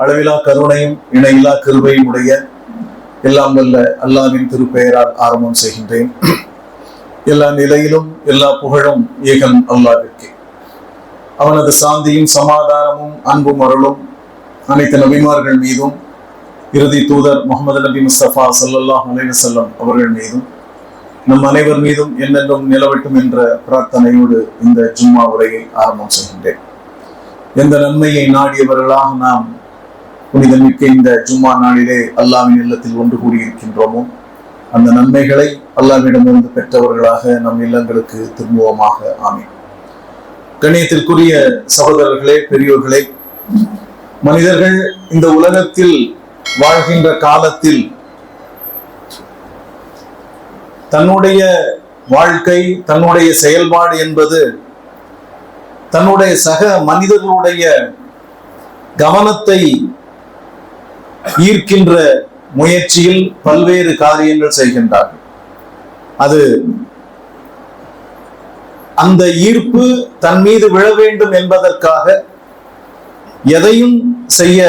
அளவிலா கருணையும் இணையில்லா கிருபையும் உடைய எல்லாம் வல்ல அல்லாஹ்வின் திருப்பெயரால் ஆரம்பம் செய்கின்றேன். எல்லா நிலையிலும் எல்லா புகழும் ஏகன் அல்லாஹ்விற்கே. அவனது சாந்தியும் சமாதானமும் அன்பும் அருளும் அனைத்து நபிமார்கள் மீதும் இறுதி தூதர் முகமது நபி முஸ்தபா ஸல்லல்லாஹு அலைஹி வஸல்லம் அவர்கள் மீதும் நம் அனைவர் மீதும் என்னென்றும் நிலவட்டும் என்ற பிரார்த்தனையோடு இந்த ஜும்மா உரையை ஆரம்பம் செய்கின்றேன். எந்த நன்மையை நாடியவர்களாக நாம் புனிதமிக்க இந்த ஜும்மா நாளிலே அல்லாஹ்வின் இல்லத்தில் ஒன்று கூடியிருக்கின்றோமோ அந்த நன்மைகளை அல்லாஹ்விடமிருந்து பெற்றவர்களாக நம் இல்லங்களுக்கு திரும்புவோமாக. ஆமீன். கண்ணியத்திற்குரிய சகோதரர்களே, பெரியோர்களே, மனிதர்கள் இந்த உலகத்தில் வாழ்கின்ற காலத்தில் தன்னுடைய வாழ்க்கை, தன்னுடைய செயல்பாடு என்பது தன்னுடைய சக மனிதர்களுடைய கவனத்தை ஈர்க்கின்ற முயற்சியில் பல்வேறு காரியங்கள் செய்கின்றார்கள். அது அந்த ஈர்ப்பு தன் மீது விழ வேண்டும் என்பதற்காக எதையும் செய்ய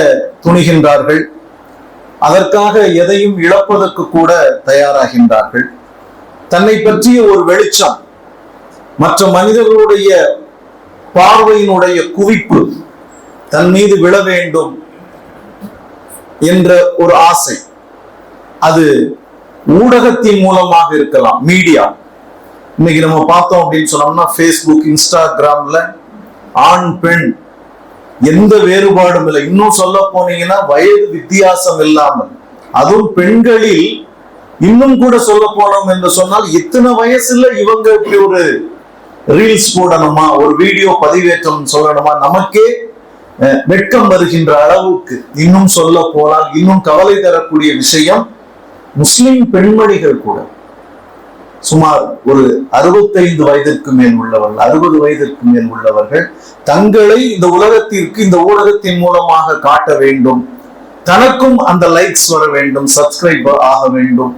துணிகின்றார்கள். அதற்காக எதையும் இழப்பதற்கு கூட தயாராகின்றார்கள். தன்னை பற்றிய ஒரு வெளிச்சம், மற்ற மனிதர்களுடைய பார்வையினுடைய குவிப்பு தன் மீது விழ வேண்டும் என்ற ஒரு ஆசை, அது ஊடகத்தின் மூலமாக இருக்கலாம். மீடியா இன்னைக்கு நம்ம பார்த்தோம் அப்படின்னு சொன்னோம்னா ஃபேஸ்புக், இன்ஸ்டாகிராம்ல ஆண் பெண் எந்த வேறுபாடும் இல்லை. இன்னும் சொல்ல போனீங்கன்னா வயது வித்தியாசம் இல்லாமல், அதுவும் பெண்களில் இன்னும் கூட சொல்ல போனோம் என்று சொன்னால் இத்தனை வயசுல இவங்க இப்படி ஒரு ரீல்ஸ் போடணுமா, ஒரு வீடியோ பதிவேற்றம் சொல்லணுமா, நமக்கே வெட்கம் வருகின்ற அளவுக்கு. இன்னும் சொல்ல போனால் இன்னும் கவலை தரக்கூடிய விஷயம், முஸ்லிம் பெண்மணிகள் கூட சுமார் ஒரு 65 வயதிற்கு மேல் உள்ளவர்கள், 60 வயதிற்கு மேல் உள்ளவர்கள் தங்களை இந்த உலகத்திற்கு இந்த ஊடகத்தின் மூலமாக காட்ட வேண்டும், தனக்கும் அந்த லைக்ஸ் வர வேண்டும், சப்ஸ்கிரைப் ஆக வேண்டும்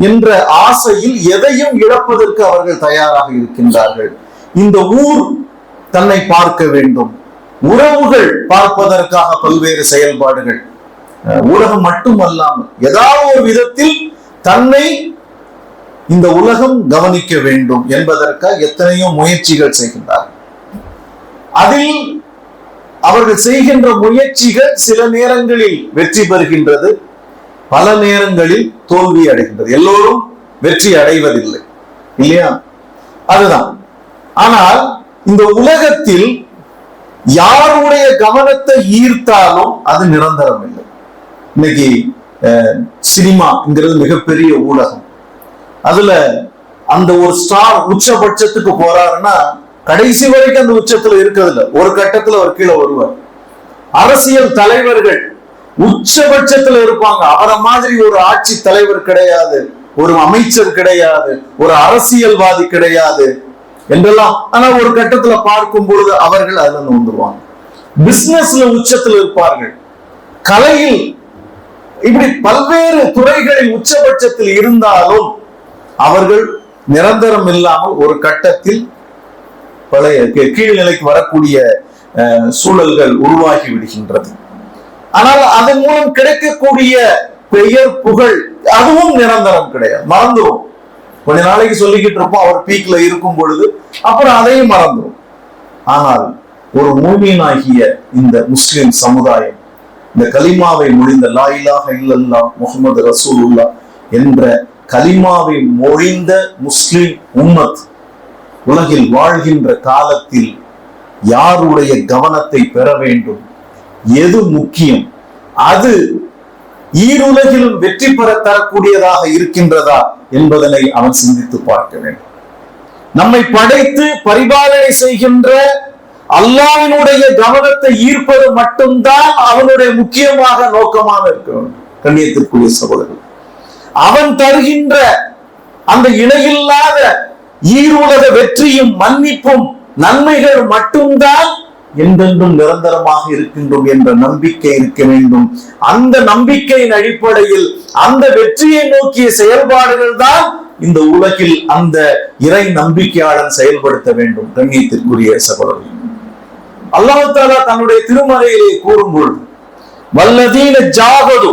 என்ற ஆசையில் எதையும் இழப்பதற்கு அவர்கள் தயாராக இருக்கின்றார்கள். இந்த ஊர் தன்னை பார்க்க வேண்டும், உறவுகள் பார்ப்பதற்காக பல்வேறு செயல்பாடுகள், ஊடகம் மட்டுமல்லாமல் ஏதாவது ஒரு விதத்தில் தன்னை இந்த உலகம் கவனிக்க வேண்டும் என்பதற்காக எத்தனையோ முயற்சிகள் செய்கின்றார்கள். அதில் அவர்கள் செய்கின்ற முயற்சிகள் சில நேரங்களில் வெற்றி பெறுகின்றது, பல நேரங்களில் தோல்வி அடைகின்றது. எல்லோரும் வெற்றி அடைவதில்லை இல்லையா? அதுதான். ஆனால் இந்த உலகத்தில் யாருடைய கவனத்தை ஈர்த்தாலும் அது நிரந்தரம் இல்லை. இன்னைக்கு சினிமாங்கிறது மிகப்பெரிய ஊடகம். அதுல அந்த ஒரு ஸ்டார் உச்சபட்சத்துக்கு போறாருன்னா கடைசி வரைக்கும் அந்த உச்சத்துல இருக்கிறது இல்லை. ஒரு கட்டத்துல ஒரு கீழே வருவார். அரசியல் தலைவர்கள் உச்சபட்சத்துல இருப்பாங்க. அவரை மாதிரி ஒரு ஆட்சி தலைவர் கிடையாது, ஒரு அமைச்சர் கிடையாது, ஒரு அரசியல்வாதி கிடையாது என்றெல்லாம். ஆனா ஒரு கட்டத்துல பார்க்கும் பொழுது அவர்கள் அதுல இருந்து வந்துருவாங்க. பிசினஸ்ல உச்சத்தில் இருப்பார்கள், கலையில், இப்படி பல்வேறு துறைகளில் உச்சபட்சத்தில் இருந்தாலும் அவர்கள் நிரந்தரம் இல்லாமல் ஒரு கட்டத்தில் பழைய கீழ்நிலைக்கு வரக்கூடிய சூழல்கள் உருவாகி விடுகின்றது. ஆனால் அதன் மூலம் கிடைக்கக்கூடிய பெயர், புகழ், அதுவும் நிரந்தரம் கிடையாது, மறந்துடும். கொஞ்ச நாளைக்கு சொல்லிக்கிட்டு இருப்போம், அவர் பீக்ல இருக்கும் பொழுது, அப்புறம் அதையும் மறந்துடும். ஆனால் ஒரு மூமினாகிய இந்த முஸ்லிம் சமுதாயம் இந்த கலிமாவை மொழிந்த லா இலாஹ இல்லல்லாஹ் முஹம்மது ரசூலுல்லாஹ் என்ற கலிமாவை மொழிந்த முஸ்லிம் உம்மத் உலகில் வாழ்கின்ற காலத்தில் யாருடைய கவனத்தை பெற வேண்டும், எது முக்கியம், அது ஈருலகிலும் வெற்றி பெற தரக்கூடியதாக இருக்கின்றதா என்பதனை அவன் சிந்தித்து பார்க்க வேண்டும். நம்மை படைத்து பரிபாலனை செய்கின்ற அல்லாஹ்வினுடைய கவனத்தை ஈர்ப்பது மட்டும்தான் அவனுடைய முக்கியமாக நோக்கமாக இருக்கிறது. கண்ணியத்திற்குரிய சகோதரர்கள், அவன் தருகின்ற அந்த இணையில்லாத ஈருலக வெற்றியும் மன்னிப்பும் நன்மைகள் மட்டும்தான் என்றென்றும் நிரந்தரமாக இருக்கின்றோம் என்ற நம்பிக்கை இருக்க வேண்டும். அந்த நம்பிக்கையின் அடிப்படையில் அந்த வெற்றியை நோக்கிய செயல்பாடுகள் தான் இந்த உலகில் அந்த இறை நம்பிக்கையாளன் செயல்படுத்த வேண்டும். கண்ணியத்திற்குரிய சகோதரர்கள், அல்லாஹ் தஆலா தன்னுடைய திருமறையிலே கூறும் பொழுது வல்லதீன ஜாகது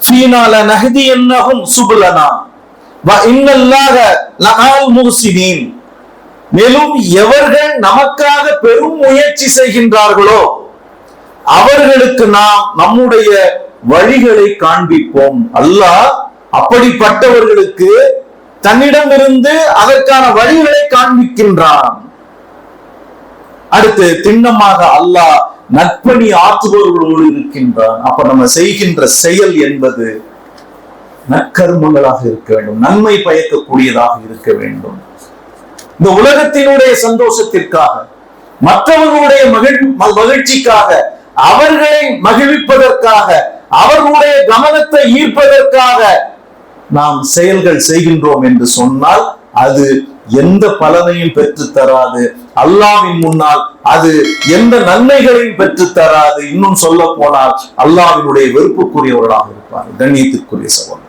ஃபீனா லனஹ்தியன்னஹும் சுபுலனா வ இன்னல்லாஹ லஅல் முஹ்சினீன். மேலும் எவர்கள் நமக்காக பெரும் முயற்சி செய்கின்றார்களோ அவர்களுக்கு நாம் நம்முடைய வழிகளை காண்பிப்போம். அல்லாஹ் அப்படிப்பட்டவர்களுக்கு தன்னிடமிருந்து அதற்கான வழிகளை காண்பிக்கின்றான். அடுத்து திண்ணமாக அல்லாஹ் நற்பணி ஆற்றுபவர்களோடு இருக்கின்றான். அப்ப நம்ம செய்கின்ற செயல் என்பது நற்கர்மங்களாக இருக்க வேண்டும், நன்மை பயக்கக்கூடியதாக இருக்க வேண்டும். இந்த உலகத்தினுடைய சந்தோஷத்திற்காக, மற்றவர்களுடைய மகிழ்ச்சிக்காக, அவர்களை மகிழ்விப்பதற்காக, அவர்களுடைய கவனத்தை ஈர்ப்பதற்காக நாம் செயல்கள் செய்கின்றோம் என்று சொன்னால் அது எந்த பலனையும் பெற்று தராது. அல்லாஹ்வின் முன்னால் அது எந்த நன்மைகளையும் பெற்று தராது. இன்னும் சொல்ல போனால் அல்லாஹ்வினுடைய வெறுப்புக்குரியவர்களாக இருப்பார். கண்ணியத்திற்குரிய சகோதரர்,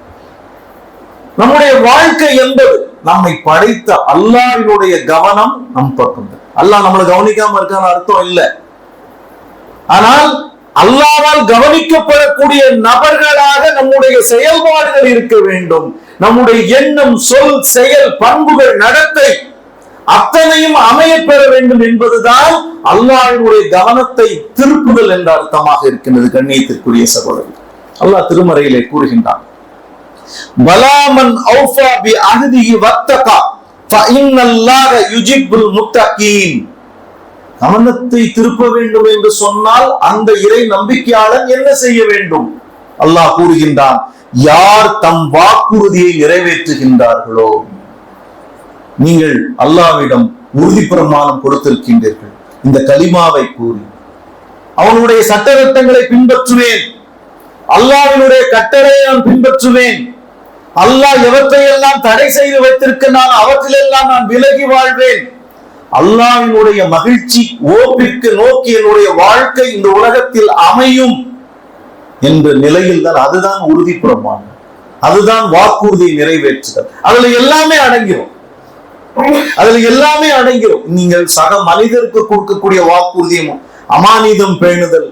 நம்முடைய வாழ்க்கை என்பது நம்மை படைத்த அல்லாஹ்வினுடைய கவனம் நம் பக்கம். அல்லாஹ் நம்மளை கவனிக்காம இருக்கான அர்த்தம் இல்லை. ஆனால் அல்லாஹ்வால் கவனிக்கப்படக்கூடிய நபர்களாக நம்முடைய செயல்பாடுகள் இருக்க வேண்டும். நம்முடைய எண்ணம், சொல், செயல், பண்புகள், நடத்தை அத்தனையும் அமைய பெற வேண்டும் என்பதுதான் அல்லாஹ்வினுடைய கவனத்தை திருப்புதல் என்ற அர்த்தமாக இருக்கின்றது. கண்ணியத்திற்குரிய சகோதரர், அல்லாஹ் திருமறையிலே கூறுகின்றான், பலாமன் ஔஃபா பி அஹ்திஹி வத்தகா ஃபஇன்னல்லாஹ யுஜிப்புல் முத்தகீன். கவனத்தை திருப்ப வேண்டும் என்று சொன்னால் அந்த இறை நம்பிக்கையாளன் என்ன செய்ய வேண்டும்? அல்லாஹ் கூறுகின்றான், யார் தம் வாக்குறுதியை நிறைவேற்றுகின்றார்களோ. நீங்கள் அல்லாஹ்விடம் உறுதி பிரமாணம் கொடுத்திருக்கின்றீர்கள், இந்த கலிமாவை கூறி அவனுடைய சட்டத்திட்டங்களை பின்பற்றுவேன், அல்லாஹ்வினுடைய கட்டளையை நான் பின்பற்றுவேன், அல்லாஹ் எவற்றையெல்லாம் தடை செய்து வைத்திருக்கிறான் அவற்றிலெல்லாம் நான் விலகி வாழ்வேன், அல்லாஹ்வினுடைய மகிழ்ச்சி ஓப்பிற்கு நோக்கி என்னுடைய வாழ்க்கை இந்த உலகத்தில் அமையும் என்ற நிலையில் தான், அதுதான் உறுதி பிரமாணம், அதுதான் வாக்குறுதியை நிறைவேற்றுதல். அதுல எல்லாமே அடங்கிடும், அதுல எல்லாமே அடங்கிடும். நீங்கள் சக மனிதருக்கு கொடுக்கக்கூடிய வாக்குறுதியும், அமானிதம் பேணுதல்,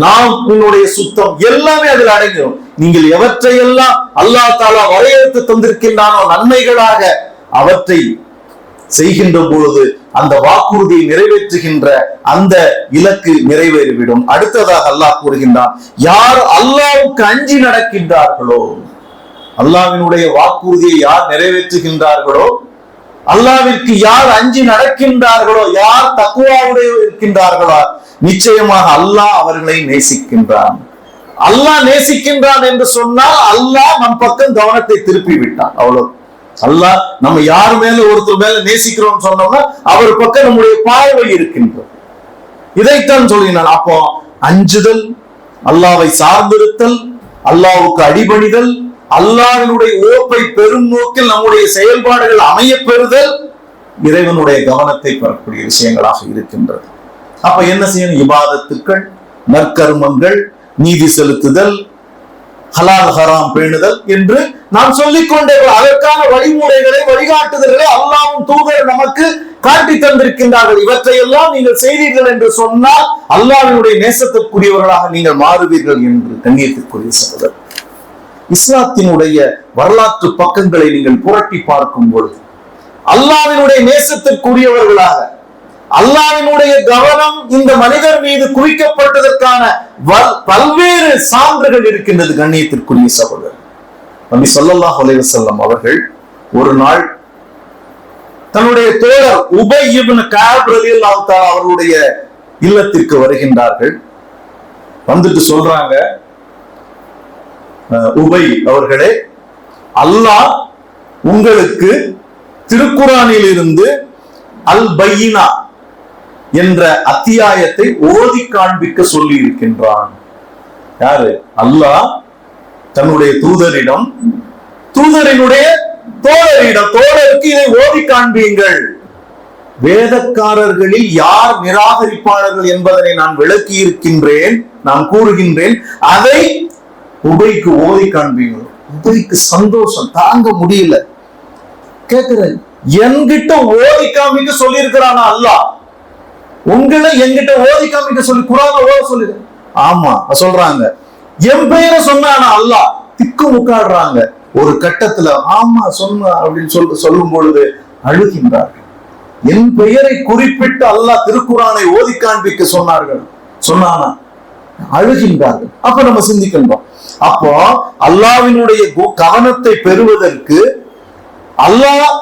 நாம் உன்னுடைய சுத்தம் எல்லாமே அதில் அடங்கிடும். நீங்கள் எவற்றையெல்லாம் அல்லாஹ் தஆலா வரையறுத்து தந்திருக்கின்றானோ நன்மைகளாக அவற்றை செய்கின்ற பொழுது அந்த வாக்குறுதியை நிறைவேற்றுகின்ற அந்த இலக்கு நிறைவேறிவிடும். அடுத்ததாக அல்லாஹ் கூறுகின்றான், யார் அல்லாஹ்வுக்கு அஞ்சி நடக்கின்றார்களோ, அல்லாஹ்வினுடைய வாக்குறுதியை யார் நிறைவேற்றுகின்றார்களோ, அல்லாஹ்விற்கு யார் அஞ்சி நடக்கின்றார்களோ, யார் தக்வாவுடைய இருக்கின்றார்களோ, நிச்சயமாக அல்லாஹ் அவர்களை நேசிக்கின்றான். அல்லாஹ் நேசிக்கின்றான் என்று சொன்னால் அல்லாஹ் நம் பக்கம் கவனத்தை திருப்பி விட்டான். அவ்வளவு. அல்லாஹ் நம்ம யார் மேல ஒருத்தர் மேல நேசிக்கிறோம் சொன்னோம்னா அவர் பக்கம் நம்முடைய பார்வை இருக்கின்றது. இதைத்தான் சொல்லினான். அப்போ அஞ்சுதல், அல்லாஹ்வை சார்ந்திருத்தல், அல்லாஹ்வுக்கு அடிபணிதல், அல்லாஹ்வினுடைய ஓப்பை பெரும் நோக்கில் நம்முடைய செயல்பாடுகள் அமைய பெறுதல் இறைவனுடைய கவனத்தை பெறக்கூடிய விஷயங்களாக இருக்கின்றது. அப்ப என்ன செய்யணும்? இபாதத்துக்கள், நற்கர்மங்கள், நீதி செலுத்துதல், ஹலால் ஹராம் பேணுதல் என்று நாம் சொல்லிக்கொண்டே அதற்கான வழிமுறைகளை, வழிகாட்டுதல்களை அல்லாஹ்வும் தூதர் நமக்கு காட்டி தந்திருக்கின்றார்கள். இவற்றையெல்லாம் நீங்கள் செய்தீர்கள் என்று சொன்னால் அல்லாஹ்வினுடைய நேசத்திற்குரியவர்களாக நீங்கள் மாறுவீர்கள் என்று. கண்ணியத்திற்குரிய சகோதரர், இஸ்லாத்தினுடைய வரலாற்று பக்கங்களை நீங்கள் புரட்டி பார்க்கும் பொழுது அல்லாஹ்வினுடைய நேசத்திற்குரியவர்களாக, அல்லாஹ்வினுடைய கவனம் இந்த மனிதர் மீது குவிக்கப்பட்டதற்கான பல்வேறு சான்றுகள் இருக்கின்றது. கண்ணியத்திற்குரிய சகோதரர், நபி ஸல்லல்லாஹு அலைஹி வஸல்லம் அவர்கள் ஒரு நாள் தன்னுடைய தோழர் உபை இப்னு கஅப் ரலியல்லாஹு தஆலா அவருடைய இல்லத்திற்கு வருகின்றார்கள். வந்துட்டு சொல்றாங்க, உபை அவர்களே, அல்லாஹ் உங்களுக்கு திருக்குரானில் இருந்து அல் பையினா என்ற அத்தியாயத்தை ஓதி காண்பிக்க சொல்லி இருக்கின்றான். யாரு? அல்லாஹ் தன்னுடைய தூதரிடம், தூதரினுடைய தோழருக்கு இதை ஓதி காண்பீங்கள். வேதக்காரர்களில் யார் நிராகரிப்பாளர்கள் என்பதனை நான் விளக்கி இருக்கின்றேன், நான் கூறுகின்றேன், அதை உபைக்கு ஓதி காண்பீங்கள். உபைக்கு சந்தோஷம் தாங்க முடியல. கேட்கிறேன், என்கிட்ட ஓதி காமிக்க சொல்லி இருக்கிறானா அல்லாஹ்? உங்களை என்கிட்ட ஓதி காமிக்க சொல்லி குர்ஆனை ஓத சொல்லுங்க. ஆமா சொல்றாங்க. என் பெயரை சொன்னானா அல்லாஹ், திக்கு முக்காடுறாங்க. ஒரு கட்டத்துல ஆமா சொன்ன அப்படின்னு சொல்லும் பொழுது அழுகின்றார்கள். என் பெயரை குறிப்பிட்டு அல்லாஹ் திருக்குரானை ஓதி காண்பிக்க சொன்னானா அழுகின்றார்கள். அப்ப நம்ம சிந்திக்கின்றோம். அப்போ அல்லாஹ்வினுடைய கவனத்தை பெறுவதற்கு அல்லாஹ்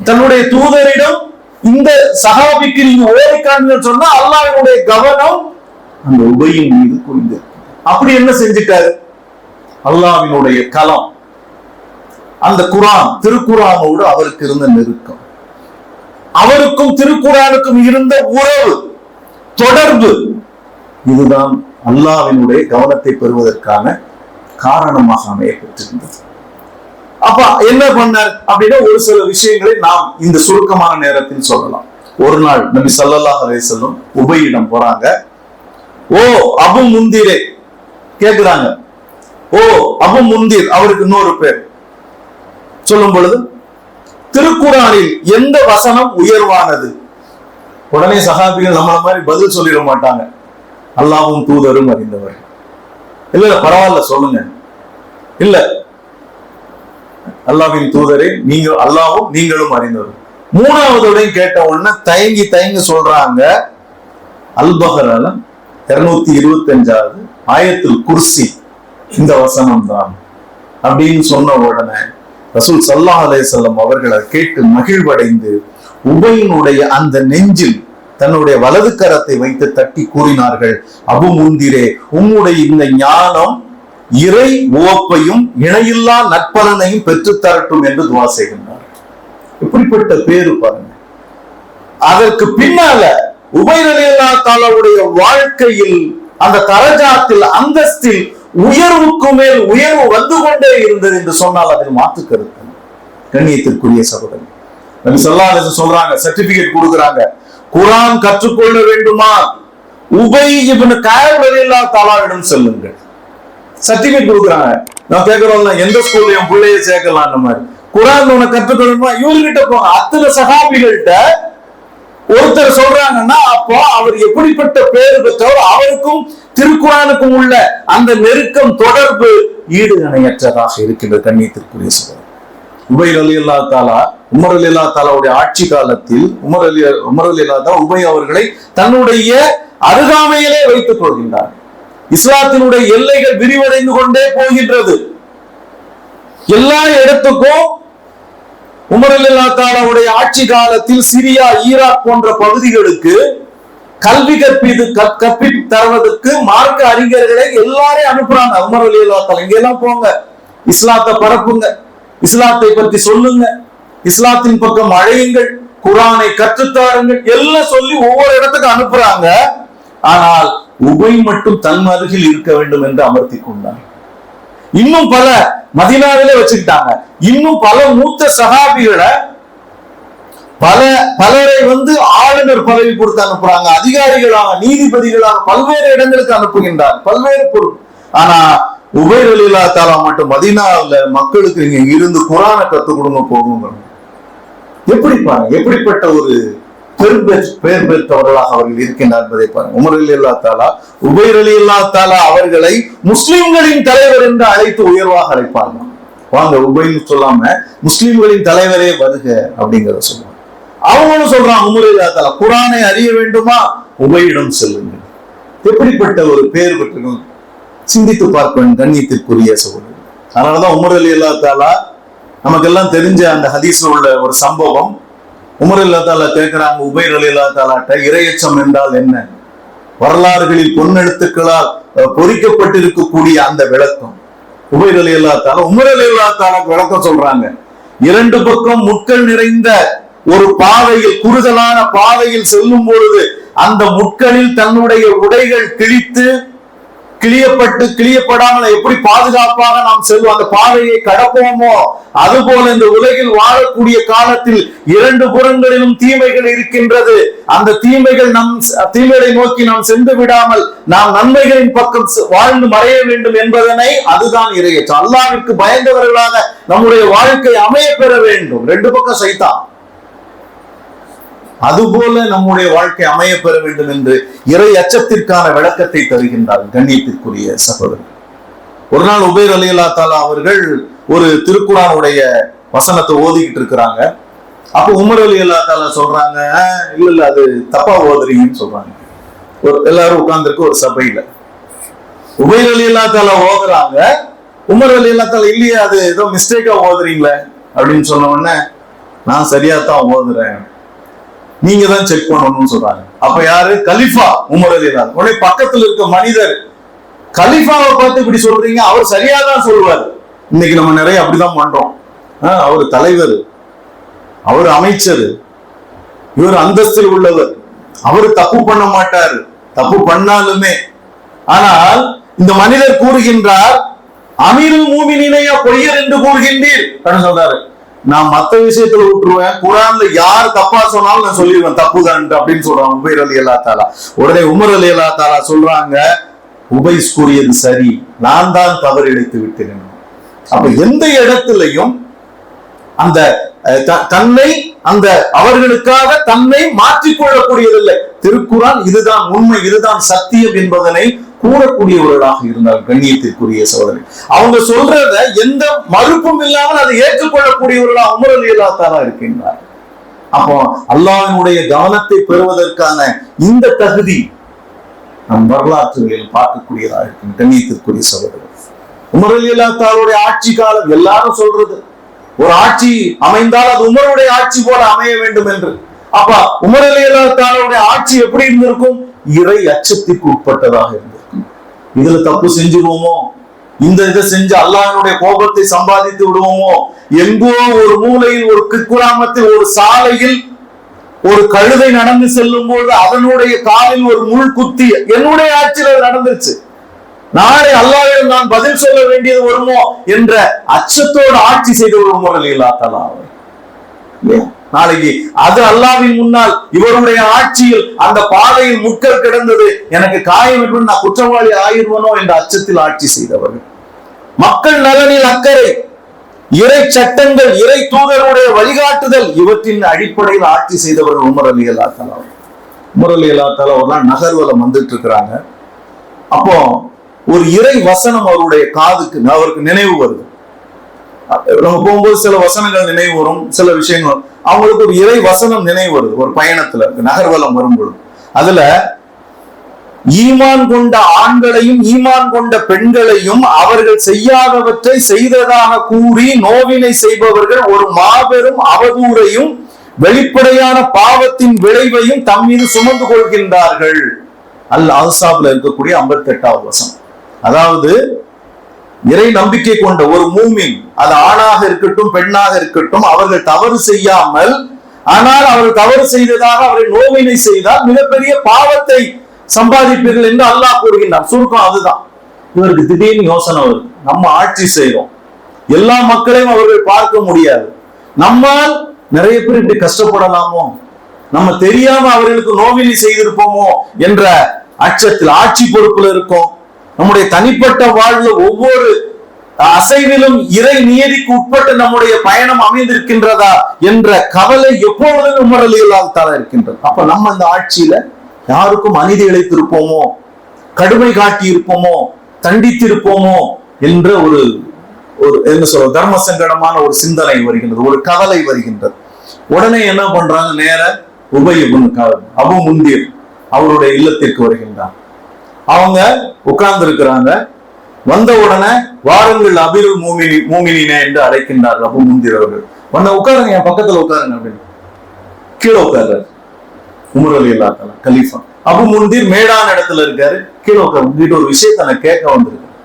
தன்னுடைய தூதரிடம் இந்த சஹாபிக்கு நீங்க ஓதி காண்பீங்க சொன்னா அல்லாஹ்வினுடைய கவனம் அந்த உபையின் மீது குவிந்து. அப்படி என்ன செஞ்சிட்டாரு? அல்லாஹ்வினுடைய கலாம், அந்த குரான், திருக்குரானோடு அவருக்கு இருந்த நெருக்கம், அவருக்கும் திருக்குரானுக்கும் இருந்த உறவு, தொடர்பு, இதுதான் அல்லாஹ்வினுடைய கவனத்தை பெறுவதற்கான காரணமாக அமைய பெற்றிருந்தது. அப்ப என்ன பண்ணார் அப்படின்னா ஒரு சில விஷயங்களை நாம் இந்த சுருக்கமான நேரத்தில் சொல்லலாம். ஒரு நாள் நபி ஸல்லல்லாஹு அலைஹி வஸல்லம் உபையிடம் போறாங்க. ஓ அபு முந்திரே கேக்குறாங்க. ஓ அபு முந்திர், அவருக்கு இன்னொரு பேர். சொல்லும் பொழுது திருக்குரானில் எந்த வசனம் உயர்வானது? உடனே சஹாபிகள் நம்மள மாதிரி பதில் சொல்லிட மாட்டாங்க. அல்லாஹ்வும் தூதரும் அறிந்தவர். இல்ல பரவாயில்ல சொல்லுங்க. இல்ல அல்லாஹ்வின் தூதரே அல்லாஹ்வும் நீங்களும் அறிந்தவர். மூணாவது கேட்ட உடனே தயங்கி சொல்றாங்க. அல்-பக்ரால 225வது ஆயத்துல் குர்சி இந்த வசனம் தான் அப்படின்னு சொன்ன உடனே ரசூல் ஸல்லல்லாஹு அலைஹி வஸல்லம் அவர்களை கேட்டு மகிழ்வடைந்து உபையினுடைய அந்த நெஞ்சில் தன்னுடைய வலது கரத்தை வைத்து தட்டி கூறினார்கள், அபு முந்திரே, உம்முடைய இந்த ஞானம் இறை உவப்பையும் இணையில்லா நற்பலனையும் பெற்று தரட்டும் என்று துவா செய்கின்றார். இப்படிப்பட்ட பேரு பாருங்க. அதற்கு பின்னால உபைர் ரலியல்லாஹு தஆலாவுடைய வாழ்க்கையில் அந்த தரஜாத்தில், அந்தஸ்தில் உயர்வுக்கு மேல் உயர்வு வந்து கொண்டே இருந்தது என்று சொன்னால் அதில் மாற்று கருத்து. கண்ணியத்திற்குரிய சகோதரர், நபி ஸல்லல்லாஹு அலைஹி வஸல்லம் சொல்றாங்க, சர்டிபிகேட் கொடுக்குறாங்க. குர்ஆன் கற்றுக்கொள்ள வேண்டுமா உபை இப்னு கஅப் ரலியல்லாஹு தஆலாவிடம் செல்லுங்கள். சர்டிபிகேட் கொடுக்குறாங்க. நான் கேட்கிறோம்ல, எந்த ஸ்கூல்ல என் பிள்ளைய சேர்க்கலாம், அந்த மாதிரி குர்ஆன் உனக்கு கற்றுக்கொள்ளணுமா இவர்கிட்ட போங்க. அத்தனை சஹாபிகள்கிட்ட ஒருத்தர் சொல்றாங்கன்னா அப்போ அவர் எப்படிப்பட்ட பேரு பெற்றவர்? அவருக்கும் திருக்குரானுக்கும் உள்ள அந்த நெருக்கம், தொடர்பு ஈடு இணையற்றதாக இருக்கின்றது. கண்ணியத்திற்குரிய சகோதரர், உபைர் ரலியல்லாஹு தஆலா, உமர் ரலியல்லாஹு தஆலாவுடைய ஆட்சி காலத்தில் உமர் ரலியல்லாஹு தஆலா உபை அவர்களை தன்னுடைய அருகாமையிலே வைத்துக் கொள்கின்றார். இஸ்லாத்தினுடைய எல்லைகள் விரிவடைந்து கொண்டே போகின்றது. எல்லா இடத்துக்கும் உமர் ரலியல்லாஹு தஆலாவுடைய ஆட்சி காலத்தில் சிரியா, ஈராக் போன்ற பகுதிகளுக்கு கல்வி கற்பி தருவதற்கு மார்க்க அறிஞர்களை எல்லாரையும் அனுப்புறாங்க. உமர் ரலியல்லாஹு தஆலா, இங்க எல்லாம் போங்க, இஸ்லாத்தை பரப்புங்க, இஸ்லாத்தை பற்றி சொல்லுங்க, இஸ்லாத்தின் பக்கம் அழையுங்கள், குர்ஆனை கற்றுத்தாருங்கள் எல்லாம் சொல்லி ஒவ்வொரு இடத்துக்கு அனுப்புறாங்க. ஆனால் உபை மட்டும் தன் அருகில் இருக்க வேண்டும் என்று அமர்த்தி கொண்டார். இன்னும் பல மதீனாவிலே வச்சுக்கிட்டாங்க. இன்னும் பல மூத்த சஹாபிகளை பலரை ஆளுநர் பதவி கொடுத்து அனுப்புறாங்க, அதிகாரிகளாக, நீதிபதிகளாக பல்வேறு இடங்களுக்கு அனுப்புகின்றார், பல்வேறு பொருள். ஆனா உபைர் ரலியல்லாஹு தஆலா மட்டும் மதீனாவுல மக்களுக்கு இங்க இருந்து குர்ஆனை கத்துக் கொடுங்க போகுங்க. எப்படி பாருங்க, எப்படிப்பட்ட ஒரு பெயர் பெற்றவர்களாக அவர்கள் இருக்கின்றார் என்பதை பாருங்க. உமர் ரலியல்லாஹு தஆலா உபைர் ரலியல்லாஹு தஆலா அவர்களை முஸ்லிம்களின் தலைவர் என்று அழைத்து உயர்வாக அழைப்பாங்க. வாங்க உபைன்னு சொல்லாம முஸ்லிம்களின் தலைவரே வருக அப்படிங்கிறத சொல்லுவாங்க. அவங்களும் சொல்றாங்க, உமர் ரலியல்லாஹு தஆலா குர்ஆனை அறிய வேண்டுமா உபையிடம் செல்லுங்கள். எப்படிப்பட்ட ஒரு பெயர் பெற்றவர்கள் சிந்தித்து பார்ப்பேன். கண்ணியத்திற்குரிய சகோதரர், அதனாலதான் உமர் ரலியல்லாஹு தஆலா நமக்கெல்லாம் தெரிஞ்ச அந்த ஹதீஸ்ல உள்ள ஒரு சம்பவம். உமர் ரலியல்லாஹு தஆலா கேட்கிறாங்க உபைர் ரலியல்லாஹு தஆலாட்ட, இறையச்சம் என்றால் என்ன? வரலாறுகளில் பொன்னெழுத்துக்களால் பொறிக்கப்பட்டிருக்கக்கூடிய அந்த விளக்கம். உபைர் ரலியல்லாஹு தஆலா உமர் ரலியல்லாஹு தஆலாக்கு விளக்கம் சொல்றாங்க. இரண்டு பக்கம் முட்கள் நிறைந்த ஒரு பாதையில், குறுகலான பாதையில் செல்லும் பொழுது அந்த முட்களில் தன்னுடைய உடைகள் கிளியப்படாமல் எப்படி பாதுகாப்பாக நாம் செல்வோம், அந்த பாதையை கடப்போமோ, அதுபோல இந்த உலகில் வாழக்கூடிய காலத்தில் இரண்டு புறங்களிலும் தீமைகள் இருக்கின்றது. அந்த தீமைகளை நோக்கி நாம் சென்று விடாமல் நாம் நன்மைகளின் பக்கம் வாழ்ந்து மறைய வேண்டும் என்பதனை, அதுதான் இறையச்சம். அல்லாஹ்விற்கு பயந்தவர்களாக நம்முடைய வாழ்க்கை அமைய பெற வேண்டும். ரெண்டு பக்கம் சைத்தான். அதுபோல நம்முடைய வாழ்க்கை அமைய பெற வேண்டும் என்று இறை அச்சத்திற்கான விளக்கத்தை தருகின்றார் கண்ணியத்திற்குரிய சகோதரர். ஒரு நாள் உபைர் ரலியல்லாஹு தஆலா அவர்கள் ஒரு திருக்குர்ஆனுடைய வசனத்தை ஓதிக்கிட்டு இருக்கிறாங்க. அப்ப உமர் ரலியல்லாஹு தஆலா சொல்றாங்க, இல்ல அது தப்பா ஓதுறீங்கன்னு சொல்றாங்க. எல்லாரும் உட்கார்ந்துருக்கு ஒரு சபையில. உபைர் ரலியல்லாஹு தஆலா ஓதுறாங்க, உமர் ரலியல்லாஹு தஆலா இல்லையே அது ஏதோ மிஸ்டேக்கா ஓதுறீங்களே அப்படின்னு சொன்ன உடனே, நான் சரியா தான் ஓதுறேன், நீங்க தான் செக் பண்ணணும்னு சொல்றாங்க. அப்ப யாரு? கலிஃபா உமர் ரலியல்லாஹு. உடனே பக்கத்துல இருக்க மனிதர், கலிஃபாவை பார்த்து இப்படி சொல்றீங்க, அவர் சரியாதான் சொல்லுவார். இன்னைக்கு நம்ம நிறைய அப்படிதான் பண்றோம். அவர் தலைவர், அவர் அமைச்சர், இவர் அந்தஸ்தில் உள்ளவர், அவரு தப்பு பண்ண மாட்டாரு, தப்பு பண்ணாலுமே. ஆனால் இந்த மனிதர் கூறுகின்றார், அமீருல் மூமினீனையா பொய்யர் என்று கூறுகின்றீர் அப்படின்னு சொல்றாரு. நான் மத்த விஷயத்துல விட்டுருவேன், குர்ஆன்ல யார் தப்பா சொன்னாலும் நான் சொல்லிடுவேன் தப்புதான் அப்படின்னு சொல்றாங்க உபைர் ரலியல்லாஹு தஆலா. உடனே உமர் ரலியல்லாஹு தஆலா சொல்றாங்க, உபைஸ் கூறியது சரி, நான் தான் தவறு இழைத்து விட்டேன். அப்ப எந்த இடத்திலையும் அந்த தன்னை அந்த அவர்களுக்காக தன்னை மாற்றிக்கொள்ளக்கூடியதில்லை. திருக்குர்ஆன் இதுதான் உண்மை, இதுதான் சத்தியம் என்பதனை கூறக்கூடியவர்களாக இருந்தால் கண்ணியத்திற்குரிய சகோதரர், அவங்க சொல்றத எந்த மறுப்பும் இல்லாமல் அதை ஏற்றுக்கொள்ளக்கூடியவர்களாக உமர் ரலியல்லாஹு தஆலா இருக்கின்றார். அப்போ அல்லாஹ்வினுடைய கவனத்தை பெறுவதற்கான இந்த தகுதி நம் வரலாற்றுகளில் பார்க்கக்கூடியதாக இருக்கும் கண்ணியத்திற்குரிய சகோதரர். உமர் ரலியல்லாஹு தஆலாவுடைய ஆட்சி காலம் எல்லாரும் சொல்றது, ஒரு ஆட்சி அமைந்தால் அது உமருடைய ஆட்சி போல அமைய வேண்டும் என்று. அப்ப உமர் ரலியல்லாஹு தஆலாவுடைய ஆட்சி எப்படி இருந்திருக்கும்? இறை அச்சத்திற்கு உட்பட்டதாக இருந்திருக்கும். இதுல தப்பு செஞ்சிருவோமோ, இந்த இதை செஞ்சு அல்லாஹ்வினுடைய கோபத்தை சம்பாதித்து விடுவோமோ, எங்கோ ஒரு மூலையில் ஒரு குக்கிராமத்தில் ஒரு சாலையில் ஒரு கழுதை நடந்து செல்லும் போது அதனுடைய காலில் ஒரு முள் குத்தி என்னுடைய ஆட்சியில் நடந்துருச்சு, நாளை அல்லாஹ்விடம் நான் பதில் சொல்ல வேண்டியது வருமோ என்ற அச்சத்தோடு ஆட்சி செய்த ஒரு உமர் ரலியல்லாஹு தஆலா. நாளைக்கு அது அல்லாஹ்வின் முன்னால் இவருடைய ஆட்சியில் அந்த பாதையில் முட்கள் கிடந்தது, எனக்கு காயம் என்று நான் குற்றவாளி ஆயிடுவனோ என்ற அச்சத்தில் ஆட்சி செய்தவர்கள். மக்கள் நலனில் அக்கறை, இறை சட்டங்கள், இறை தூதருடைய வழிகாட்டுதல், இவற்றின் அடிப்படையில் ஆட்சி செய்தவர்கள் உமர் ரலியல்லாஹு தஆலா. உமர் ரலியல்லாஹு தஆலா ஒரு நாள் நகர்வலம் வந்துட்டு இருக்கிறாங்க. அப்போ ஒரு இறை வசனம் அவருடைய காதுக்கு அவருக்கு நினைவு வருது. நம்ம போகும்போது சில வசனங்கள் நினைவு வரும், சில விஷயங்கள் அவங்களுக்கு ஒரு இறை வசனம் நினைவு வருது. ஒரு பயணத்துல நகர்வலம் வரும்பொழுது அதுல ஈமான் கொண்ட ஆண்களையும் ஈமான் கொண்ட பெண்களையும் அவர்கள் செய்யாதவற்றை செய்ததாக கூறி நோவினை செய்பவர்கள் ஒரு மாபெரும் அவதூறையும் வெளிப்படையான பாவத்தின் விளைவையும் தம் மீது சுமந்து கொள்கின்றார்கள். அல் அஹ்ஸாப்ல இருக்கக்கூடிய 58வது வசனம். அதாவது இறை நம்பிக்கை கொண்ட ஒரு மூமின், அது ஆணாக இருக்கட்டும் பெண்ணாக இருக்கட்டும், அவர்கள் தவறு செய்யாமல், ஆனால் அவர்கள் தவறு செய்ததாக அவரை நோவினை செய்தால் மிகப்பெரிய பாவத்தை சம்பாதிப்பீர்கள் என்று அல்லாஹ் கூறுகின்றார். சுருக்கம் அதுதான். இவருக்கு திடீர்னு யோசனை வருது, நம்ம ஆட்சி செய்யறோம், எல்லா மக்களையும் அவர்கள் பார்க்க முடியாது, நம்மால் நிறைய பேர் இப்படி கஷ்டப்படலாமோ, நம்ம தெரியாம அவர்களுக்கு நோவினை செய்திருப்போமோ என்ற அச்சத்தில் ஆட்சி பொறுப்புல இருக்கோம். நம்முடைய தனிப்பட்ட வாழ்வு ஒவ்வொரு அசைவிலும் இறை நியதிக்கு உட்பட்டு நம்முடைய பயணம் அமைந்திருக்கின்றதா என்ற கவலை எப்பொழுதும் உமர் ரலியல்லாஹு தஆலா இருக்கின்றது. அப்ப நம்ம இந்த ஆட்சியில யாருக்கும் அநீதி இழைத்திருப்போமோ, கடுமை காட்டி இருப்போமோ, தண்டித்திருப்போமோ என்ற ஒரு என்ன சொல்ற தர்ம சங்கடமான ஒரு சிந்தனை வருகின்றது, ஒரு கவலை வருகின்றது. உடனே என்ன பண்றாங்க, நேர உபை இப்னு கஅப் அபு முந்தீர் அவருடைய இல்லத்திற்கு வருகின்றார். அவங்க உட்கார்ந்து இருக்கிறாங்க. வந்த உடனே வாருங்கள் அமீருல் மூமினீன என்று அழைக்கின்றார்கள் அபு முந்தீர் அவர்கள். உட்காருங்க, என் பக்கத்துல உட்காருங்க அப்படின்னு கீழே உட்கார்றாரு உமர் ரலியல்லாஹு தஆலா கலீஃபா. அபு முந்தீர் மேடான இடத்துல இருக்காரு, கீழே உட்காரு. உங்ககிட்ட ஒரு விஷயத்தை நான் கேட்க வந்திருக்கேன்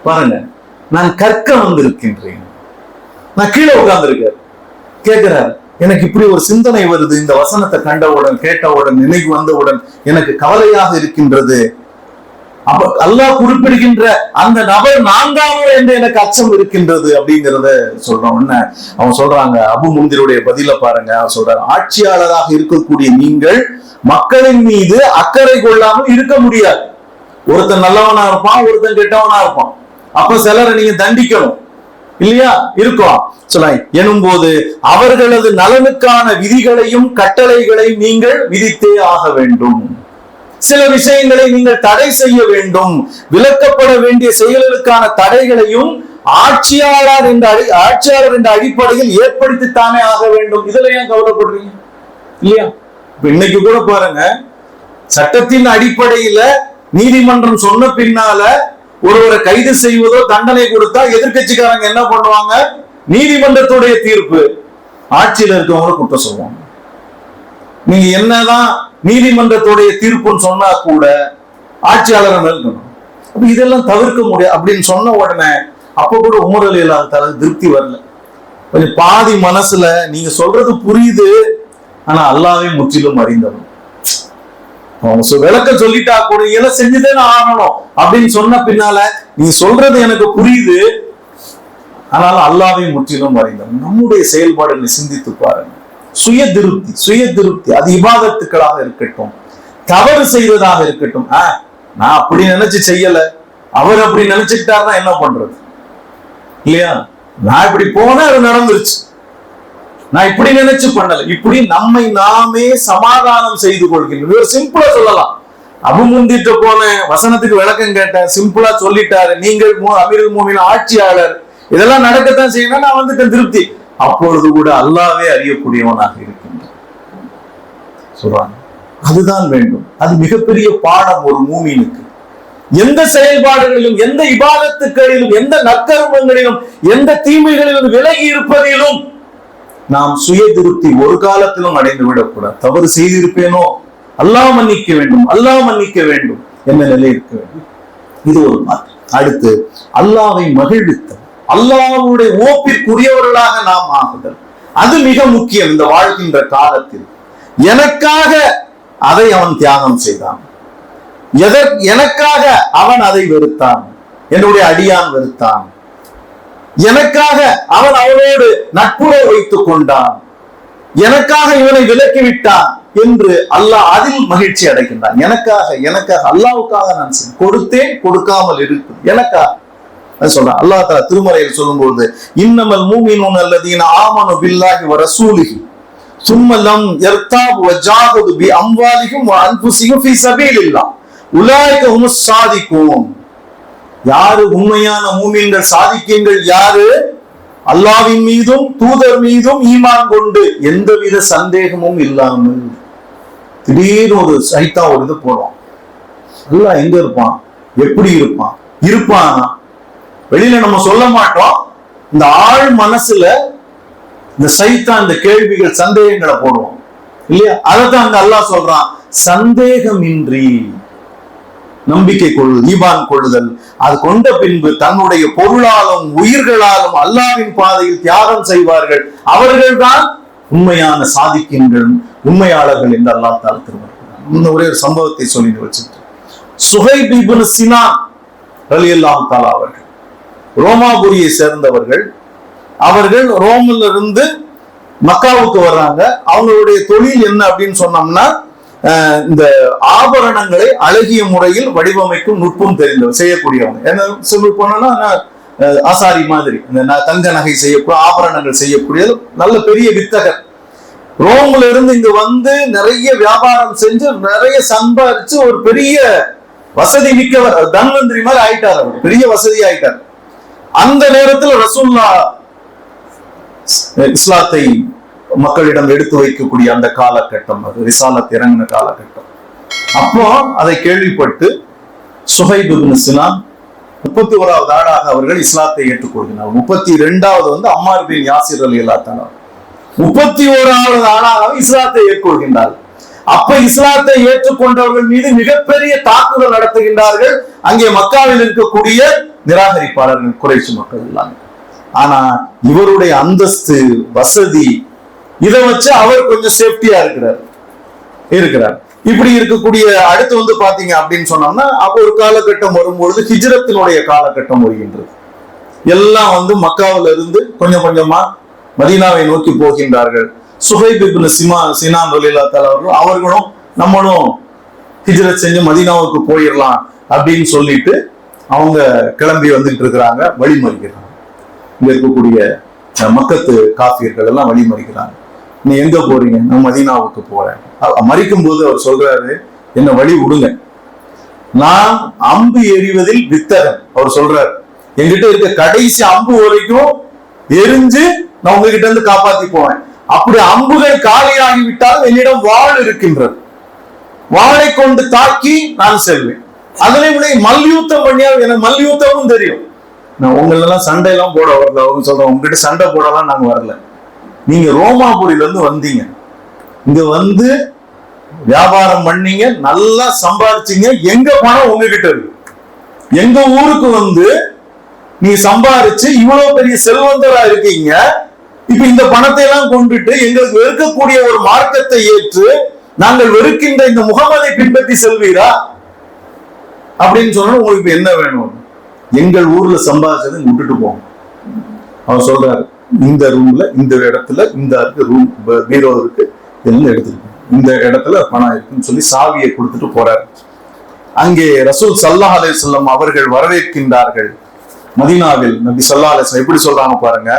பாருங்க, நான் கற்க வந்திருக்கின்றேன். நான் கீழே உட்கார்ந்து இருக்காரு, கேட்கிறாரு, எனக்கு இப்படி ஒரு சிந்தனை வருது, இந்த வசனத்தை கண்டவுடன் கேட்டவுடன் நினைவு வந்தவுடன் எனக்கு கவலையாக இருக்கின்றது. அப்ப அல்லாஹ் குறிப்பிடுகின்ற அந்த நபர் நான்காவது என்று எனக்கு அச்சம் இருக்கின்றது அப்படிங்கிறத சொல்றோம்னு அவங்க சொல்றாங்க. அபு முந்தீருடைய பதில பாருங்க. அவர் சொல்றாரு, ஆட்சியாளராக இருக்கக்கூடிய நீங்கள் மக்களின் மீது அக்கறை கொள்ளாமல் இருக்க முடியாது. ஒருத்தன் நல்லவனா இருப்பான், ஒருத்தன் கெட்டவனா இருப்பான். அப்ப சிலரை நீங்க தண்டிக்கணும். இல்லையா? இருக்கும். சொல்ல எனும் போது அவர்களது நலனுக்கான விதிகளையும் கட்டளைகளையும் நீங்கள் விதித்தே ஆக வேண்டும். சில விஷயங்களை நீங்கள் தடை செய்ய வேண்டும். விலக்கப்பட வேண்டிய செயல்களுக்கான தடைகளையும் ஆட்சியாளர் என்ற அடிப்படையில் ஏற்படுத்தித்தானே ஆக வேண்டும். இதுல ஏன் கவலைப்படுறீங்க? இல்லையா? இன்னைக்கு கூட பாருங்க, சட்டத்தின் அடிப்படையில நீதிமன்றம் சொன்ன பின்னால ஒருவரை கைது செய்வதோ தண்டனை கொடுத்தா எதிர்கட்சிக்காரங்க என்ன பண்ணுவாங்க? நீதிமன்றத்துடைய தீர்ப்பு, ஆட்சியில் இருக்கவங்க குற்றம் சொல்லுவாங்க. நீங்க என்னதான் நீதிமன்றத்துடைய தீர்ப்புன்னு சொன்னா கூட ஆட்சியாளர் இருக்கணும். அப்ப இதெல்லாம் தவிர்க்க முடியாது அப்படின்னு சொன்ன உடனே அப்ப கூட உமர் ரலியல்லாஹு தஆலா திருப்தி வரல. கொஞ்சம் பாதி மனசுல நீங்க சொல்றது புரியுது, ஆனா அல்லாஹ்வை முற்றிலும் அறிந்தவன். அவங்க விளக்க சொல்லிட்டா கூட இதெல்லாம் செஞ்சுதானே ஆகணும் அப்படின்னு சொன்ன பின்னால நீ சொல்றது எனக்கு புரியுது, ஆனாலும் அல்லாஹ்வை முற்றிலும் அறிந்தவன். நம்முடைய செயல்பாடுகளை சிந்தித்து பாருங்க. சுய திருப்தி அது இபாதத்துக்களாக இருக்கட்டும், தவறு செய்வதாக இருக்கட்டும். நான் அப்படி நினைச்சு செய்யல, அவர் அப்படி நினைச்சுக்கிட்டாருன்னா என்ன பண்றது? இல்லையா? நான் இப்படி போனா அது நடந்துருச்சு, நான் இப்படி நினைச்சு பண்ணல. இப்படி நம்மை நாமே சமாதானம் செய்து கொள்கின்றோம். சிம்பிளா சொல்லலாம். அபுமுந்திட்ட போன வசனத்துக்கு விளக்கம் கேட்டேன், சிம்பிளா சொல்லிட்டாரு. நீங்கள் அமீருல் மோமினின் ஆட்சியாளர், இதெல்லாம் நடக்கத்தான் செய்யணும், நான் வந்துட்டேன் திருப்தி. அப்பொழுது கூட அல்லாஹ்வே அறியக்கூடியவனாக இருக்கின்றான் சொல்றாங்க. அதுதான் வேண்டும். அது மிகப்பெரிய பாடம் ஒரு மூமினுக்கு. எந்த செயல்பாடுகளிலும், எந்த இபாதத்துக்களிலும், எந்த நற்கர்மங்களிலும், எந்த தீமைகளிலும் விலகி இருப்பதிலும் நாம் சுய திருப்தி ஒரு காலத்திலும் அடைந்து விடக்கூடாது. தவறு செய்திருப்பேனோ அல்லாஹ் மன்னிக்க வேண்டும், அல்லாஹ் மன்னிக்க வேண்டும் என்ற நிலை இருக்க வேண்டும். இது ஒரு மாற்றம். அடுத்து அல்லாஹ்வை மகிழ்வித்தல், அல்லாஹ்வுடைய ஓப்பிற்குரியவர்களாக நாம் ஆகுதல். அது மிக முக்கியம். இந்த வாழ்கின்ற காலத்தில் எனக்காக அதை அவன் தியாகம் செய்தான், எனக்காக அவன் அதை வெறுத்தான், என்னுடைய அடியான் வெறுத்தான், எனக்காக அவன் அவனோடு நட்புறவு வைத்துக் கொண்டான், எனக்காக இவனை விலக்கிவிட்டான் என்று அல்லாஹ் அதில் மகிழ்ச்சி அடைகின்றான். எனக்காக அல்லாஹ்வுக்காக நான் கொடுத்தேன், கொடுக்காமல் இருக்கு, எனக்காக சொல்றான். அல்லாஹ் தஆலா திருமறையில் சொல்லும்போது இன்னமல் மூமினூன அல்லதீன ஆமனு பில்லாஹி வ ரசூலிஹி சும்ம லம் யர்தாபு வ ஜாஹது பி அம்வாலிஹிம் வ அன்ஃபுஸிஹிம் ஃபீ ஸபீலில்லாஹ் உலாயிக ஹுமுஸ் ஸாதிகூன். யாரு உண்மையான மூமின்கள், சாதிக்கீங்கள்? யாரு அல்லாஹ்வின் மீதும் தூதர் மீதும் ஈமான் கொண்டு எந்தவித சந்தேகமும் இல்லாமல். திடீர்னு ஒரு சைத்தா ஒரு இது போடுவான், அல்லாஹ் எங்க இருப்பான், எப்படி இருப்பான், இருப்பானா வெளியில நம்ம சொல்ல மாட்டோம். இந்த ஆழ் மனசுல இந்த சைத்தான் இந்த கேள்விகள், சந்தேகங்களை போடுவோம் இல்லையா? அதைத்தான் அந்த அல்லாஹ் சொல்றான், சந்தேகமின்றி நம்பிக்கை கொள்ளுதல், ஈமான் கொள்ளுதல். அது கொண்ட பின்பு தன்னுடைய பொருளாலும் உயிர்களாலும் அல்லாஹ்வின் பாதையில் தியாகம் செய்வார்கள், அவர்கள் தான் உண்மையான சாதிக்கின்ற உண்மையாளர்கள் என்று அல்லாஹ் தஆலா திருமறையில் இன்னும் ஒரே ஒரு சம்பவத்தை சொல்லிட்டு வச்சுட்டு, சுஹைப் இப்னு சினான் ரலியல்லாஹு தஆலா அவர்கள் ரோமாபுரியை சேர்ந்தவர்கள். அவர்கள் ரோமில் இருந்து மக்காவுக்கு வர்றாங்க. அவங்களுடைய தொழில் என்ன அப்படின்னு சொன்னோம்னா, இந்த ஆபரணங்களை அழகிய முறையில் வடிவமைக்கும் நுட்பம் தெரிந்தவர், செய்யக்கூடியவங்க. என்ன சொல்லி போனோம்னா ஆசாரி மாதிரி தங்க நகை செய்யக்கூடிய, ஆபரணங்கள் செய்யக்கூடிய நல்ல பெரிய வித்தகர். ரோம்ல இருந்து இங்க வந்து நிறைய வியாபாரம் செஞ்சு நிறைய சம்பாதிச்சு ஒரு பெரிய வசதி மிக்கவர், தன்வந்திரி மாதிரி ஆயிட்டார். அவர் பெரிய வசதி ஆயிட்டார். அந்த நேரத்தில் ரசூலுல்லாஹ் இஸ்லாத்தை மக்களிடம் எடுத்து வைக்கக்கூடிய அந்த காலகட்டம், அது ரிசாலத் இறங்கின காலகட்டம். அப்போ அதை கேள்விப்பட்டு சுஹைப் இப்னு சினான் 31வது ஆளாக அவர்கள் இஸ்லாத்தை ஏற்றுக்கொள்கிறார். 32வது வந்து அம்மார் பின் யாசிர் ரலியல்லாஹு தஆலா 31வது ஆளாக இஸ்லாத்தை ஏற்றுக்கொள்கின்றார்கள். அப்ப இஸ்லாத்தை ஏற்றுக்கொண்டவர்கள் மீது மிகப்பெரிய தாக்குதல் நடத்துகின்றார்கள். அங்கே மக்காவில் இருக்கக்கூடிய நிராகரிப்பாளர்கள், குறைஷ் மக்கள் எல்லாம். ஆனா இவருடைய அந்தஸ்து, வசதி, இதை வச்சு அவர் கொஞ்சம் சேஃப்டியா இருக்கிறார். இப்படி இருக்கக்கூடிய அடுத்து வந்து பாத்தீங்க அப்படின்னு சொன்னோம்னா, அப்போ ஒரு காலகட்டம் வரும்பொழுது ஹிஜ்ரத்தினுடைய காலகட்டம் வருகின்றது. எல்லாம் வந்து மக்காவில இருந்து கொஞ்சம் கொஞ்சமா மதீனாவை நோக்கி போகின்றார்கள். சுஹைப் இப்னு சினான் ரலியல்லாஹு தஆலா அவர்களும் நம்மளும் ஹிஜ்ரத் செஞ்சு மதீனாவுக்கு போயிடலாம் அப்படின்னு சொல்லிட்டு அவங்க கிளம்பி வந்துட்டு இருக்கிறாங்க, வழிமறிக்கிறாங்க. இங்க இருக்கக்கூடிய மக்கத்து காஃபியர்கள் எல்லாம் வழிமறிக்கிறாங்க. நீ எங்க போறீங்க? நான் மதீனாவுக்கு போறேன். மறிக்கும் போது அவர் சொல்றாரு, என்ன வழி விடுங்க, நான் அம்பு எறிவதில் வித்தகன். அவர் சொல்றாரு, என்கிட்ட இருக்க கடைசி அம்பு வரைக்கும் எரிஞ்சு நான் உங்ககிட்ட இருந்து காப்பாத்தி போவேன். அப்படி அம்புகள் காலியாகிவிட்டால் என்னிடம் வாள் இருக்கின்றது, வாளை கொண்டு தாக்கி நான் செல்வேன். அதுலயும் மல்யுத்தம் பண்ணியா, எனக்கு மல்யுத்தமும் தெரியும். நான் உங்களெல்லாம் சண்டை எல்லாம் போட வரல. அவங்க சொல்றேன், உங்ககிட்ட சண்டை போடலாம் நாங்க வரல. நீங்க ரோமாபுரியில இருந்து வந்தீங்க, இங்க வந்து வியாபாரம் பண்ணீங்க, நல்லா சம்பாதிச்சீங்க. எங்க பணம் உங்ககிட்ட இருக்கு. எங்க ஊருக்கு வந்து நீ சம்பாதிச்சு இவ்வளவு பெரிய செல்வந்தரா இருக்கீங்க. இப்ப இந்த பணத்தை எல்லாம் கொண்டுட்டு எங்களுக்கு வெறுக்கக்கூடிய ஒரு மார்க்கத்தை ஏற்று நாங்கள் வெறுக்கின்ற இந்த முகமதை பின்பற்றி செல்வீரா அப்படின்னு சொன்னா உங்களுக்கு என்ன வேணும்? எங்கள் ஊர்ல சம்பாதிச்சதை விட்டுட்டு போங்க. அவர் சொல்றாரு, இந்த ரூம்ல இந்த இடத்துல இந்த ரூம் பீரோ இருக்கு, எல்லாம் எடுத்துருக்கு, இந்த இடத்துல பணம் இருக்குன்னு சொல்லி சாவியை கொடுத்துட்டு போறாரு. அங்கே ரசூல் ஸல்லல்லாஹு அலைஹி வஸல்லம் அவர்கள் வரவேற்கின்றார்கள். மதீனாவில் நபி ஸல்லல்லாஹு அலைஹி வஸல்லம் எப்படி சொல்றாங்க பாருங்க,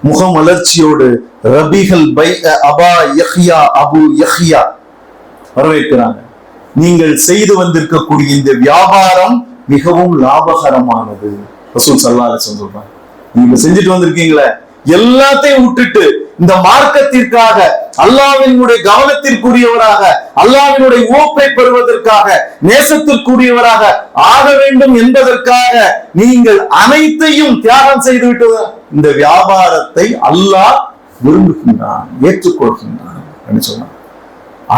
முகமலர்ச்சியோடு ரபிகள் பை அபா யஹ்யா அபு யஹ்யா வரவேற்கிறாங்க. நீங்கள் செய்து வந்திருக்கக்கூடிய இந்த வியாபாரம் மிகவும் லாபகரமானது. ரசூல் ஸல்லல்லாஹு அலைஹி வஸல்லம் சொல்றாங்க, நீங்க செஞ்சுட்டு வந்திருக்கீங்களே, எல்லாத்தையும் விட்டுட்டு இந்த மார்க்கத்திற்காக, அல்லாஹ்வினுடைய கவனத்திற்குரியவராக, அல்லாஹ்வினுடைய ஓப்பை பெறுவதற்காக, நேசத்திற்குரியவராக ஆக வேண்டும் என்பதற்காக நீங்கள் அனைத்தையும் தியாகம் செய்துவிட்டு இந்த வியாபாரத்தை அல்லாஹ் விரும்புகின்றான், ஏற்றுக்கொள்கின்றான் என்று சொன்னார்.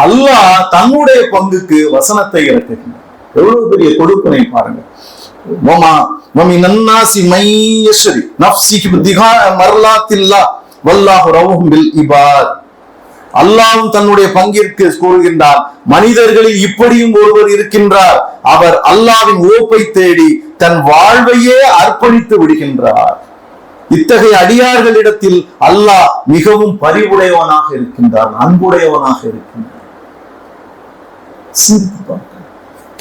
அல்லாஹ் தன்னுடைய பங்குக்கு வசனத்தை இறக்குகின்றான். எவ்வளவு பெரிய கொடுப்பனை பாருங்க. அல்லாஹ்வும் தன்னுடைய பங்கிற்கு கூறுகின்றார், மனிதர்களில் இப்படியும் ஒருவர் இருக்கின்றார், அவர் அல்லாஹ்வின் ஓப்பை தேடி தன் வாழ்வையே அர்ப்பணித்து விடுகின்றார். இத்தகைய அடியார்களிடத்தில் அல்லாஹ் மிகவும் பரிவுடையவனாக இருக்கின்றான், அன்புடையவனாக இருக்கின்றான்.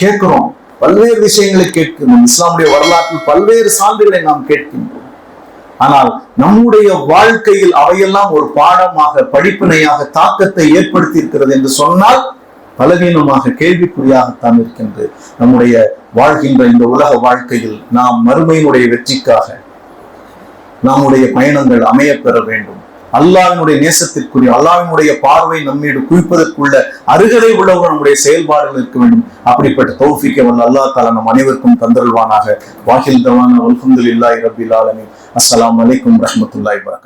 கேட்கிறோம், பல்வேறு விஷயங்களை கேட்கிறோம். இஸ்லாமுடைய வரலாற்றில் பல்வேறு சான்றுகளை நாம் கேட்கின்றோம். ஆனால் நம்முடைய வாழ்க்கையில் அவையெல்லாம் ஒரு பாடமாக, படிப்பினையாக தாக்கத்தை ஏற்படுத்தி இருக்கிறது என்று சொன்னால் பலவீனமாக, கேள்விக்குறியாகத்தான் இருக்கின்றது. நம்முடைய வாழ்கின்ற இந்த உலக வாழ்க்கையில் நாம் மறுமையினுடைய வெற்றிக்காக நம்முடைய பயணங்கள் அமைய பெற வேண்டும். அல்லாஹ்வினுடைய நேசத்திற்குரிய, அல்லாஹ்வினுடைய பார்வை நம்மீடு குவிப்பதற்குள்ள அருகதை உள்ளவர்கள் நம்முடைய செயல்பாடுகள் இருக்க வேண்டும். அப்படிப்பட்ட தௌஃபீக்கை வல்ல அல்லாஹ் தஆலா நம் அனைவருக்கும் தந்தருள்வானாக. வாஹில் தவானா அல்ஹம்துலில்லாஹி ரப்பில் ஆலமீன். அஸ்ஸலாமு அலைக்கும் வரஹ்மத்துல்லாஹி வபரகாத்துஹு.